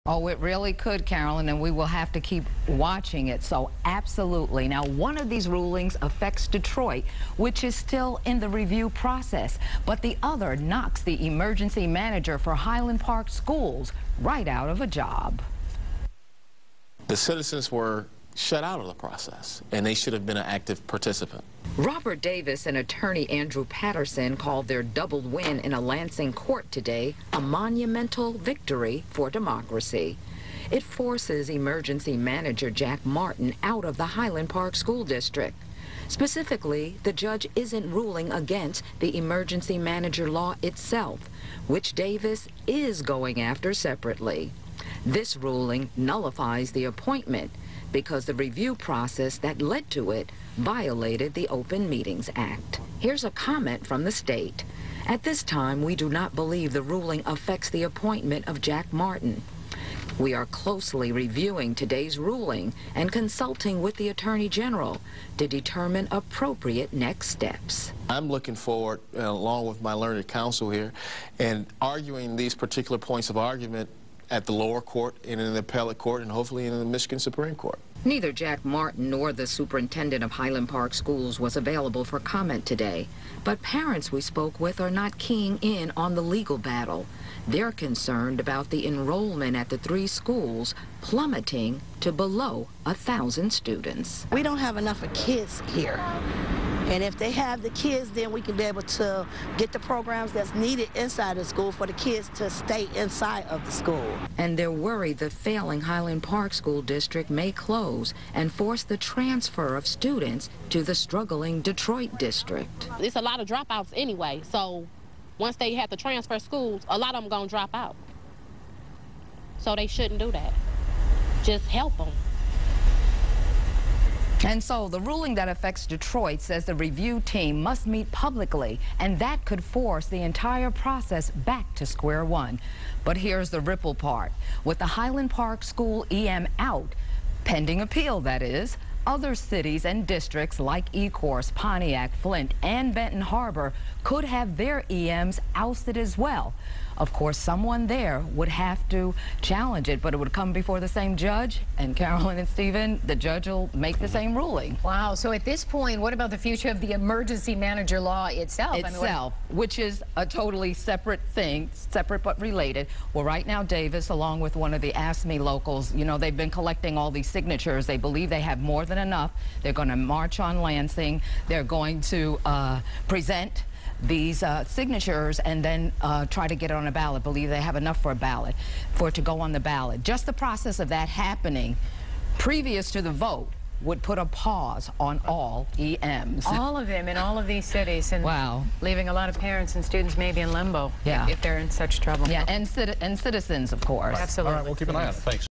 Oh, it really could, Carolyn, and we will have to keep watching it. So absolutely. Now, one of these rulings affects Detroit, which is still in the review process, but the other knocks the emergency manager for Highland Park Schools right out of a job. The citizens were shut out of the process, and they should have been an active participant. Robert Davis and attorney Andrew Patterson called their doubled win in a Lansing court today a monumental victory for democracy. It forces emergency manager Jack Martin out of the Highland Park School District. Specifically, the judge isn't ruling against the emergency manager law itself, which Davis is going after separately. This ruling nullifies the appointment because the review process that led to it violated the Open Meetings Act. Here's a comment from the state. At this time, we do not believe the ruling affects the appointment of Jack Martin. We are closely reviewing today's ruling and consulting with the Attorney General to determine appropriate next steps. I'm looking forward, along with my learned counsel here, and arguing these particular points of argument at the lower court and in the appellate court and hopefully in the Michigan Supreme Court. Neither Jack Martin nor the superintendent of Highland Park Schools was available for comment today, but parents we spoke with are not keying in on the legal battle. They're concerned about the enrollment at the three schools plummeting to below 1,000 students. We don't have enough of kids here. And if they have the kids, then we can be able to get the programs that's needed inside the school for the kids to stay inside of the school. And they're worried the failing Highland Park School District may close and force the transfer of students to the struggling Detroit district. It's a lot of dropouts anyway, so once they have to transfer schools, a lot of them gonna drop out. So they shouldn't do that. Just help them. And so the ruling that affects Detroit says the review team must meet publicly, and that could force the entire process back to square one. But here's the ripple part. With the Highland Park School EM out, pending appeal that is, other cities and districts like Ecorse, Pontiac, Flint, and Benton Harbor could have their EMs ousted as well. Of course, someone there would have to challenge it, but it would come before the same judge, and Carolyn and Stephen, the judge will make the same ruling. Wow, so at this point, what about the future of the emergency manager law itself? Which is a totally separate thing, separate but related. Well, right now, Davis, along with one of the ASME locals, you know, they've been collecting all these signatures. They believe they have more than enough. They're going to march on Lansing. They're going to present these signatures and then try to get it on a ballot. Believe they have enough for a ballot, for it to go on the ballot. Just the process of that happening previous to the vote would put a pause on all EMs. All of them in all of these cities, and wow, leaving a lot of parents and students maybe in limbo, yeah, if they're in such trouble. Yeah, and citizens, of course. Absolutely. All right, we'll keep an eye on it. Thanks.